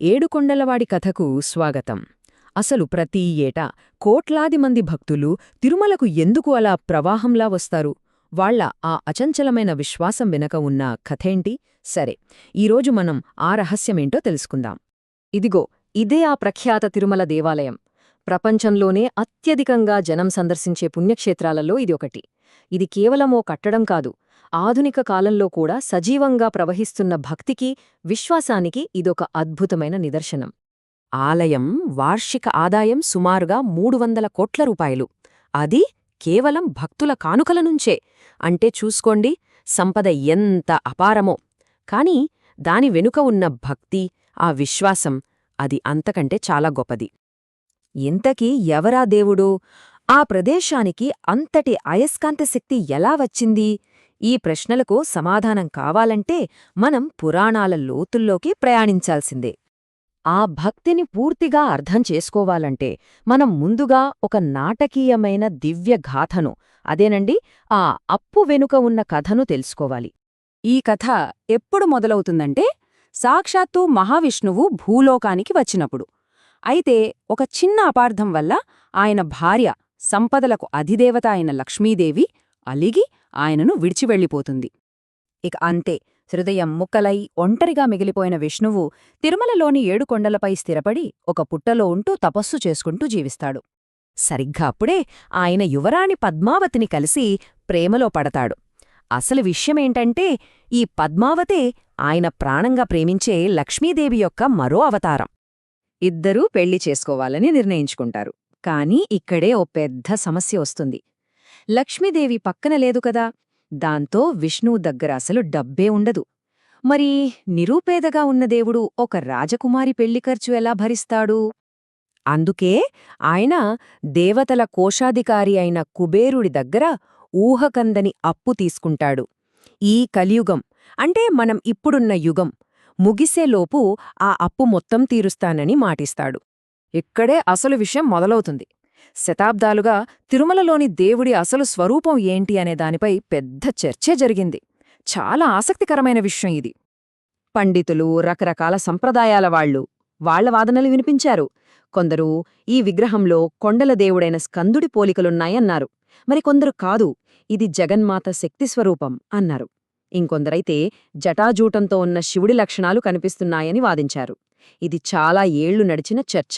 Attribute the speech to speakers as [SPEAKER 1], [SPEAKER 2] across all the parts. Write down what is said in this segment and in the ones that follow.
[SPEAKER 1] ఏడుకొండలవాడి కథకు స్వాగతం. అసలు ప్రతి ఏటా కోట్లాది మంది భక్తులు తిరుమలకు ఎందుకు అలా ప్రవాహంలా వస్తారు? వాళ్ళ ఆ అచంచలమైన విశ్వాసం వెనక ఉన్న కథేంటి? సరే, ఈరోజు మనం ఆ రహస్యమేంటో తెలుసుకుందాం.
[SPEAKER 2] ఇదిగో ఇదే ఆ ప్రఖ్యాత తిరుమల దేవాలయం. ప్రపంచంలోనే అత్యధికంగా జనం సందర్శించే పుణ్యక్షేత్రాలలో ఇది ఒకటి. ఇది కేవలం ఓ కట్టడం కాదు, ఆధునిక కాలంలో కూడా సజీవంగా ప్రవహిస్తున్న భక్తికి, విశ్వాసానికి ఇదొక అద్భుతమైన నిదర్శనం.
[SPEAKER 1] ఆలయం వార్షిక ఆదాయం సుమారుగా 300 కోట్ల రూపాయలు. అది కేవలం భక్తుల కానుకల నుంచే. అంటే చూసుకోండి, సంపద ఎంత అపారమో. కాని దాని వెనుక ఉన్న భక్తి, ఆ విశ్వాసం, అది అంతకంటే చాలా గొప్పది. ఇంతకీ ఎవరా దేవుడు? ఆ ప్రదేశానికి అంతటి అయస్కాంత శక్తి ఎలా వచ్చింది? ఈ ప్రశ్నలకు సమాధానం కావాలంటే మనం పురాణాల లోతుల్లోకి ప్రయాణించాల్సిందే. ఆ భక్తిని పూర్తిగా అర్థం చేసుకోవాలంటే మనం ముందుగా ఒక నాటకీయమైన దివ్యగాథను, అదేనండి ఆ అప్పు వెనుక ఉన్న కథను తెలుసుకోవాలి.
[SPEAKER 2] ఈ కథ ఎప్పుడు మొదలవుతుందంటే, సాక్షాత్తు మహావిష్ణువు భూలోకానికి వచ్చినప్పుడు. అయితే ఒక చిన్న అపార్థం వల్ల ఆయన భార్య, సంపదలకు అధిదేవత అయిన లక్ష్మీదేవి అలిగి ఆయనను విడిచివెళ్ళిపోతుంది. ఇక అంతే, హృదయం ముక్కలై ఒంటరిగా మిగిలిపోయిన విష్ణువు తిరుమలలోని 7 కొండలపై స్థిరపడి ఒక పుట్టలో ఉంటూ తపస్సు చేసుకుంటూ జీవిస్తాడు.
[SPEAKER 1] సరిగ్గా అప్పుడే ఆయన యువరాణి పద్మావతిని కలిసి ప్రేమలో పడతాడు. అసలు విషయమేంటంటే, ఈ పద్మావతే ఆయన ప్రాణంగా ప్రేమించే లక్ష్మీదేవి యొక్క మరో అవతారం.
[SPEAKER 2] ఇద్దరూ పెళ్లి చేసుకోవాలని నిర్ణయించుకుంటారు. కాని ఇక్కడే ఓ పెద్ద సమస్య వస్తుంది. లక్ష్మీదేవి పక్కన లేదు కదా. దాంతో విష్ణువు దగ్గర అసలు డబ్బే ఉండదు. మరి నిరూపేదగా ఉన్న దేవుడు ఒక రాజకుమారి పెళ్లి ఖర్చు ఎలా భరిస్తాడు?
[SPEAKER 1] అందుకే ఆయన దేవతల కోశాధికారి అయిన కుబేరుడి దగ్గర ఊహకందని అప్పు తీసుకుంటాడు. ఈ కలియుగం, అంటే మనం ఇప్పుడున్న యుగం ముగిసేలోపు ఆ అప్పు మొత్తం తీరుస్తానని మాటిస్తాడు.
[SPEAKER 2] ఇక్కడే అసలు విషయం మొదలవుతుంది. శతాబ్దాలుగా తిరుమలలోని దేవుడి అసలు స్వరూపం ఏంటి అనే దానిపై పెద్ద చర్చే జరిగింది. చాలా ఆసక్తికరమైన విషయం ఇది. పండితులు, రకరకాల సంప్రదాయాల వాళ్ల వాదనలు వినిపించారు. కొందరు ఈ విగ్రహంలో కొండల దేవుడైన స్కందుడి పోలికలున్నాయన్నారు. మరికొందరు కాదు, ఇది జగన్మాత శక్తిస్వరూపం అన్నారు. ఇంకొందరైతే జటాజూటంతో ఉన్న శివుడి లక్షణాలు కనిపిస్తున్నాయని వాదించారు. ఇది చాలా ఏళ్లు నడిచిన చర్చ.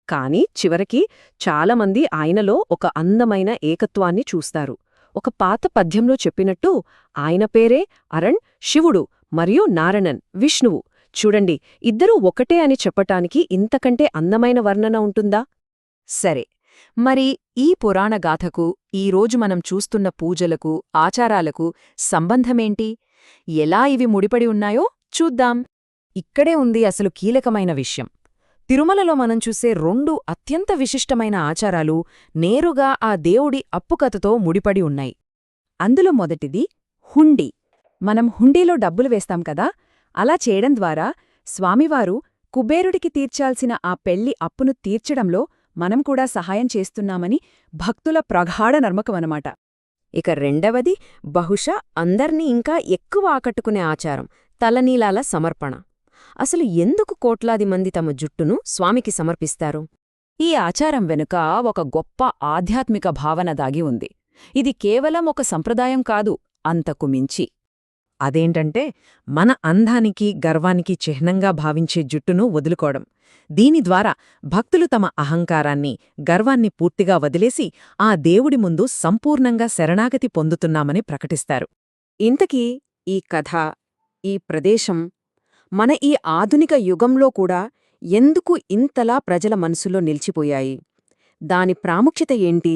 [SPEAKER 2] కాని చివరికి చాలామంది ఆయనలో ఒక అందమైన ఏకత్వాన్ని చూస్తారు. ఒక పాత పద్యంలో చెప్పినట్టు ఆయన పేరే అరణ్ శివుడు మరియు నారాయణన్ విష్ణువు. చూడండి, ఇద్దరూ ఒకటే అని చెప్పటానికి ఇంతకంటే అందమైన వర్ణన ఉంటుందా? సరే, మరి ఈ పురాణగాథకు ఈరోజు మనం చూస్తున్న పూజలకు, ఆచారాలకు సంబంధమేంటి? ఎలా ఇవి ముడిపడి ఉన్నాయో చూద్దాం. ఇక్కడే ఉంది అసలు కీలకమైన విషయం. తిరుమలలో మనం చూసే 2 అత్యంత విశిష్టమైన ఆచారాలు నేరుగా ఆ దేవుడి అప్పుకథతో ముడిపడి ఉన్నాయి. అందులో మొదటిది హుండీ. మనం హుండీలో డబ్బులు వేస్తాం కదా, అలా చేయడం ద్వారా స్వామివారు కుబేరుడికి తీర్చాల్సిన ఆ పెళ్లి అప్పును తీర్చడంలో మనం కూడా సహాయం చేస్తున్నామని భక్తుల ప్రగాఢ నమ్మకమనమాట.
[SPEAKER 1] ఇక రెండవది బహుశా అందర్నీ ఇంకా ఎక్కువ ఆకట్టుకునే ఆచారం, తలనీలాల సమర్పణ. అసలు ఎందుకు కోట్లాది మంది తమ జుట్టును స్వామికి సమర్పిస్తారు?
[SPEAKER 2] ఈ ఆచారం వెనుక ఒక గొప్ప ఆధ్యాత్మిక భావన దాగి ఉంది. ఇది కేవలం ఒక సంప్రదాయం కాదు, అంతకు మించి.
[SPEAKER 1] అదేంటంటే, మన అందానికి, గర్వానికి చిహ్నంగా భావించే జుట్టును వదులుకోవడం. దీని ద్వారా భక్తులు తమ అహంకారాన్ని, గర్వాన్ని పూర్తిగా వదిలేసి ఆ దేవుడి ముందు సంపూర్ణంగా శరణాగతి పొందుతున్నామని ప్రకటిస్తారు.
[SPEAKER 2] ఇంతకీ ఈ కథ, ఈ ప్రదేశం మన ఈ ఆధునిక యుగంలో కూడా ఎందుకు ఇంతలా ప్రజల మనసులో నిలిచిపోయాయి? దాని ప్రాముఖ్యత ఏంటి?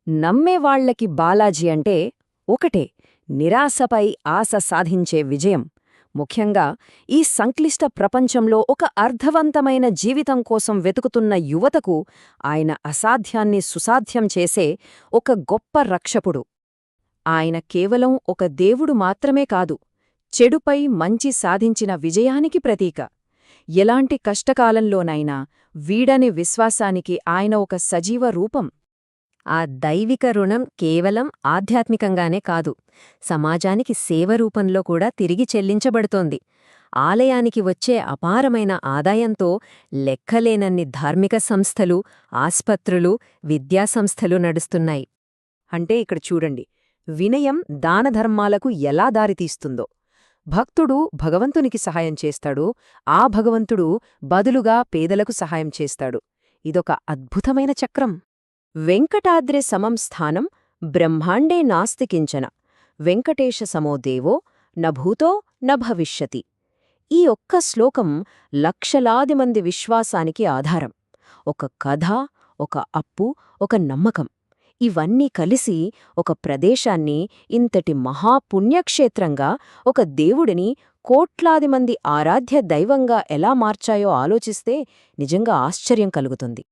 [SPEAKER 2] నమ్మేవాళ్లకి బాలాజీ అంటే ఒకటే, నిరాశపై ఆశ సాధించే విజయం. ముఖ్యంగా ఈ సంక్లిష్ట ప్రపంచంలో ఒక అర్థవంతమైన జీవితం కోసం వెతుకుతున్న యువతకు ఆయన అసాధ్యాన్ని సుసాధ్యం చేసే ఒక గొప్ప రక్షకుడు. ఆయన కేవలం ఒక దేవుడు మాత్రమే కాదు, చెడుపై మంచి సాధించిన విజయానికి ప్రతీక. ఎలాంటి కష్టకాలంలోనైనా వీడని విశ్వాసానికి ఆయన ఒక సజీవ రూపం.
[SPEAKER 1] ఆ దైవిక రుణం కేవలం ఆధ్యాత్మికంగానే కాదు, సమాజానికి సేవ రూపంలో కూడా తిరిగి చెల్లించబడుతోంది. ఆలయానికి వచ్చే అపారమైన ఆదాయంతో లెక్కలేనన్ని ధార్మిక సంస్థలు, ఆస్పత్రులు, విద్యాసంస్థలు నడుస్తున్నాయి. అంటే ఇక్కడ చూడండి, వినయం దానధర్మాలకు ఎలా దారితీస్తుందో. భక్తుడు భగవంతునికి సహాయం చేస్తాడు, ఆ భగవంతుడు బదులుగా పేదలకు సహాయం చేస్తాడు. ఇదొక అద్భుతమైన చక్రం. వెంకటాద్రి సమం స్థానం బ్రహ్మాండే నాస్తి కించన వెంకటేశ సమో దేవో న భూతో న భవిష్యతి. ఈ ఒక్క శ్లోకం లక్షలాది మంది విశ్వాసానికి ఆధారం. ఒక కథ, ఒక అప్పు, ఒక నమ్మకం, ఇవన్నీ కలిసి ఒక ప్రదేశాన్ని ఇంతటి మహాపుణ్యక్షేత్రంగా, ఒక దేవుడిని కోట్లాది మంది ఆరాధ్య దైవంగా ఎలా మార్చాయో ఆలోచిస్తే నిజంగా ఆశ్చర్యం కలుగుతుంది.